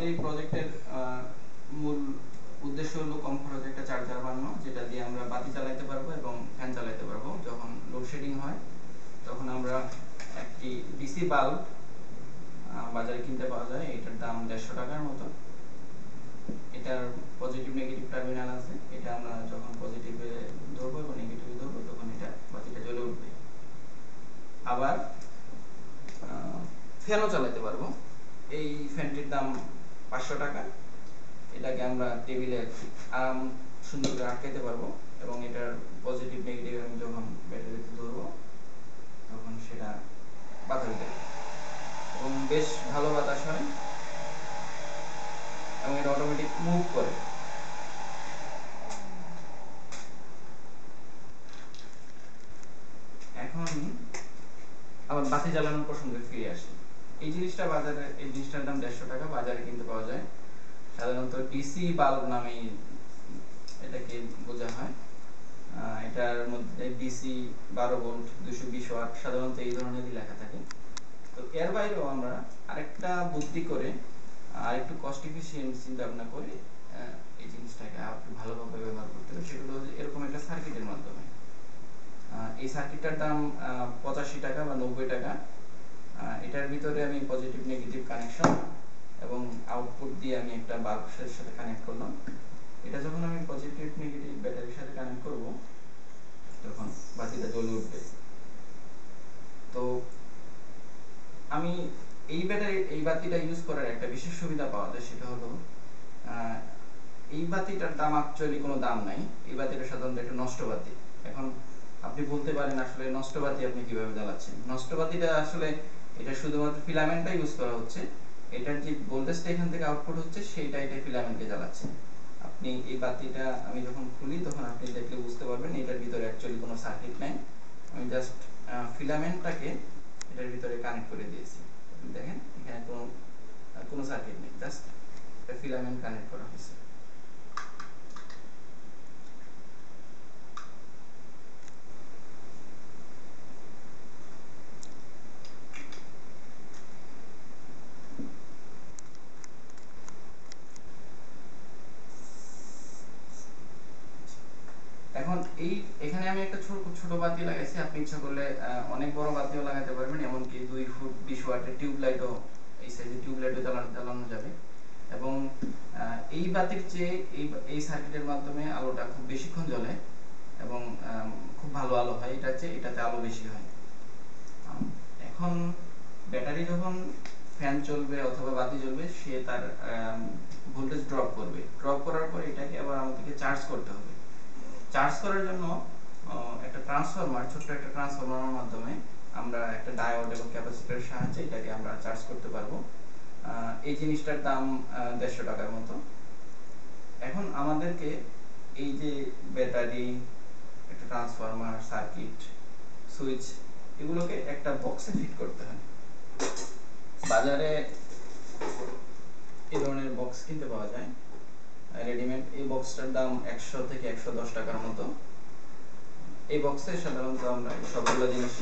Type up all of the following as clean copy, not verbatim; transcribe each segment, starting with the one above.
এই প্রজেক্টের মূল উদ্দেশ্য হলো কম খরচে একটা চার্জার বানানো, যেটা দিয়ে আমরা বাতি চালাতে পারবো এবং ফ্যান চালাতে পারবো। যখন লোডশেডিং হয় তখন আমরা একটি ডিসি বাল্ব বাজারে কিনতে পাওয়া যায়, এটার দাম 150 টাকার মতো। এটার পজিটিভ নেগেটিভ টার্মিনাল আছে, এটা আমরা যখন পজিটিভে ধরবো এবং নেগেটিভে ধরবো তখন এটা বাতিটা জ্বলে উঠবে। আবার ফ্যানও চালাতে পারবো। এই ফ্যানটির দাম 500 টাকা। এটাকে আমরা টেবিলে আরাম সুন্দর করে আটকাতে পারবো এবং এটার পজিটিভ নেগেটিভ আমি যখন ব্যাটারিতে ধরবো তখন সেটা বাতাস দেবে এবং বেশ ভালো বাতাস হয় এবং এটা অটোমেটিক মুভ করে। এখন আবার বাতি জ্বালানোর প্রসঙ্গে ফিরে আসি। এই জিনিসটা বাজারে, এই জিনিসটার দাম 150 টাকা, বাজারে কিনতে পাওয়া যায়। সাধারণত ডিসি বাল্ব নামেই এটাকে বোঝা হয়। এটার মধ্যে ডিসি 12 ভোল্ট 220 ওয়াট সাধারণত এই ধরনেরই লেখা থাকে। তো এর বাইরেও আমরা আরেকটা বুদ্ধি করে আরেকটু কস্ট এফিশিয়েন্ট চিন্তা ভাবনা করে এই জিনিসটাকে আরেকটু ভালোভাবে ব্যবহার করতে হবে। সেগুলো এরকম একটা সার্কিটের মাধ্যমে। এই সার্কিটটার দাম 85 টাকা বা 90 টাকা। এটার ভিতরে আমি পজিটিভ নেগেটিভ কানেকশন এবং আউটপুট দিয়ে আমি একটা বাল্বের সাথে কানেক্ট করলাম। এটা যখন আমি পজিটিভ নেগেটিভ ব্যাটারির সাথে কানেক্ট করব তখন বাতিটা জ্বলে উঠবে। তো আমি এই বাতিটা ইউজ করার একটা বিশেষ সুবিধা পাওয়া যায়, সেটা হলো এই বাতিটার দাম অ্যাকচুয়ালি কোনো দাম নাই। এই বাতিটা সাধারণত একটা নষ্ট বাতি। এখন আপনি বলতে পারেন আসলে নষ্ট বাতি আপনি কিভাবে জ্বালাচ্ছেন? নষ্ট বাতিটা আসলে এটা শুধুমাত্র ফিলামেন্টটা ইউজ করা হচ্ছে। এটার যে ভোল্টেজটা এখান থেকে আউটপুট হচ্ছে সেইটা এটা ফিলামেন্টকে জ্বালাচ্ছে। আপনি এই বাতিটা আমি যখন খুলি তখন আপনি দেখলে বুঝতে পারবেন এটার ভিতরে অ্যাকচুয়ালি কোনো সার্কিট নাই। আমি জাস্ট ফিলামেন্টটাকে এটার ভিতরে কানেক্ট করে দিয়েছি। দেখেন এখানে কোনো সার্কিট নেই, জাস্ট একটা ফিলামেন্ট কানেক্ট করা হয়েছে। এখন এখানে আমি একটা ছোট বাতি লাগাইছি। আপনি ইচ্ছা করলে অনেক বড় বাতিও লাগাতে পারবেন, এমনকি 2 ফুট 20 ওয়াটের টিউবলাইটও, এই সাইজের টিউবলাইটও জ্বালানো যাবে। এবং এই বাতির চেয়ে এই সার্কিটের মাধ্যমে আলোটা খুব বেশিক্ষণ জ্বলে এবং খুব ভালো আলো হয়। এটাতে আলো বেশি হয়। এখন ব্যাটারি যখন ফ্যান চলবে অথবা বাতি জ্বলবে, সে তার ভোল্টেজ ড্রপ করবে। ড্রপ করার পর এটাকে আবার আমাদেরকে চার্জ করতে হবে। চার্জ করার জন্য একটা ট্রান্সফরমার, ছোট্ট একটা ট্রান্সফরমারের মাধ্যমে আমরা একটা ডায়োড এবং ক্যাপাসিটরের সাহায্যে এটাকে আমরা চার্জ করতে পারবো। এই জিনিসটার দাম 150 টাকার মতো। এখন আমাদেরকে এই যে ব্যাটারি, একটা ট্রান্সফরমার, সার্কিট, সুইচ, এগুলোকে একটা বক্সে ফিট করতে হয়। বাজারে এই ধরনের বক্স কিনতে পাওয়া যায় রেডিমেড। এই বক্সটার দাম 100 থেকে 110 টাকার মতো। এই বক্সে সাধারণত আমরা সবগুলো জিনিস,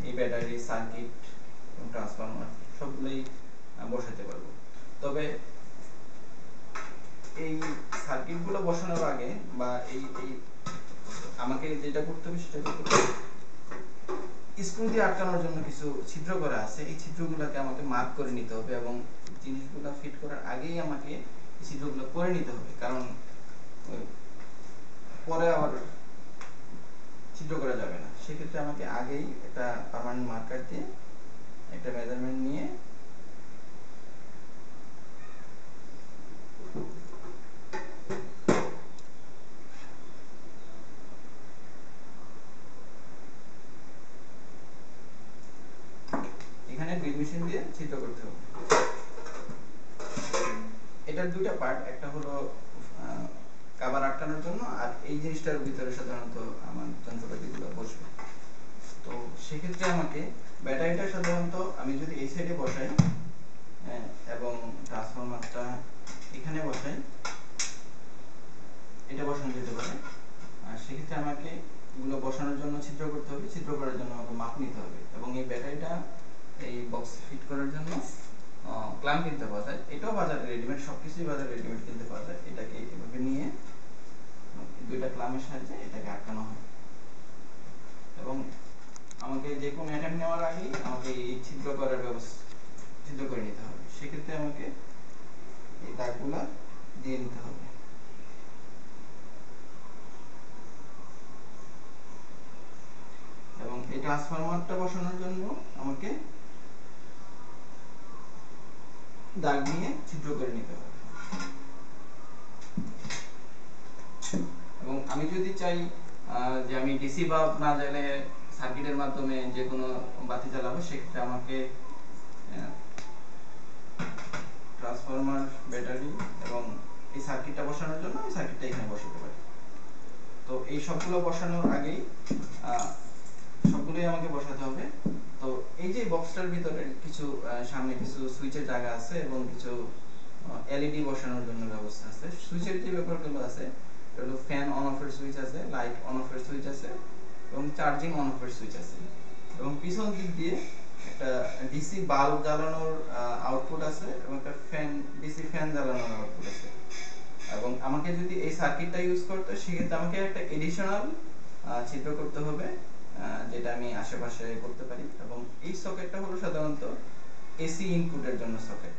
এই ব্যাটারি, সার্কিট এবং ট্রান্সফরমার সবগুলোই বসাতে পারবো। তবে এই সার্কিটগুলো বসানোর আগে বা এই আমাকে যেটা করতে হবে সেটা করতে হবে, স্ক্রু দিয়ে আটকানোর জন্য কিছু ছিদ্র করা আছে। এই ছিদ্রগুলোকে আমাকে মার্ক করে নিতে হবে এবং জিনিসগুলো ফিট করার আগেই আমাকে এই ছিদ্রগুলো করে নিতে হবে, কারণ পরে আবার ছিদ্র করা যাবে না। সেক্ষেত্রে আমাকে আগেই একটা পার্মানেন্ট মার্কার দিয়ে একটা মেজারমেন্ট নিয়ে এখানে ড্রিল মেশিন দিয়ে ছিদ্র করতে হবে। এটার দুটো পার্ট, একটা হলো কভার আটকানোর জন্য, আর এই জিনিসটার ভিতরে সাধারণত আমার যন্ত্রপাতিগুলো বসবে। তো সেক্ষেত্রে আমাকে ব্যাটারিটা সাধারণত আমি যদি এই সাইডে বসাই এবং ট্রান্সফরমারটা এখানে বসাই, এটা বসানো যেতে পারে। আর সেক্ষেত্রে আমাকে এগুলো বসানোর জন্য ছিদ্র করতে হবে। ছিদ্র করার জন্য আমাকে মাপ নিতে হবে এবং এই ব্যাটারিটা এই বক্সে ফিট করার জন্য ক্ল্যাম্প কিনতে পাওয়া যায়, এটাও বাজারে রেডিমেড, সবকিছুই বাজারে রেডিমেড কিনতে পাওয়া যায়। এটাকে এভাবে নিয়ে দুইটা ক্ল্যাম্পের সাহায্যে এটাকে আটকানো হয়। এবং আমাকে যে কোনো অ্যাটেম্প নেওয়ার আগেই আমাকে এই ছিদ্র করার ব্যবস্থা, ছিদ্র করে নিতে হবে। সেক্ষেত্রে আমাকে এই দাগগুলা দিয়ে নিতে হবে। এবং এই ট্রান্সফরমারটা বসানোর জন্য আমাকে দাগ নিয়ে ছিদ্র করে নিতে হবে। এবং আমি যদি চাই যে আমি ডিসি বাল্ব না জ্বালে সার্কিটের মাধ্যমে যে কোনো বাতি জ্বালাবো, সেক্ষেত্রে আমাকে ট্রান্সফরমার, ব্যাটারি এবং এই সার্কিটটা বসানোর জন্য আমি সার্কিটটা এখানে বসাতে পারি। তো এই সবগুলো বসানোর আগেই সবগুলোই আমাকে বসাতে হবে। তো এই যে বক্সটার ভিতরে কিছু সামনে কিছু সুইচের জায়গা আছে এবং কিছু এলইডি বসানোর জন্য ব্যবস্থা আছে। সুইচের যে ব্যাপারগুলো আছে, এটা হলো ফ্যান অন অফের সুইচ আছে, লাইট অন অফের সুইচ আছে এবং চার্জিং অন অফের সুইচ আছে। এবং পিছন দিক দিয়ে একটা ডিসি বাল্ব জ্বালানোর আউটপুট আছে এবং একটা ফ্যান, ডিসি ফ্যান জ্বালানোর আউটপুট আছে। এবং আমাকে যদি এই সার্কিটটা ইউজ করতে হয়, সেক্ষেত্রে আমাকে একটা এডিশনাল ছিদ্র করতে হবে, যেটা আমি আশেপাশে করতে পারি। এবং এই সকেটটা হলো সাধারণত এসি ইনপুটের জন্য সকেট।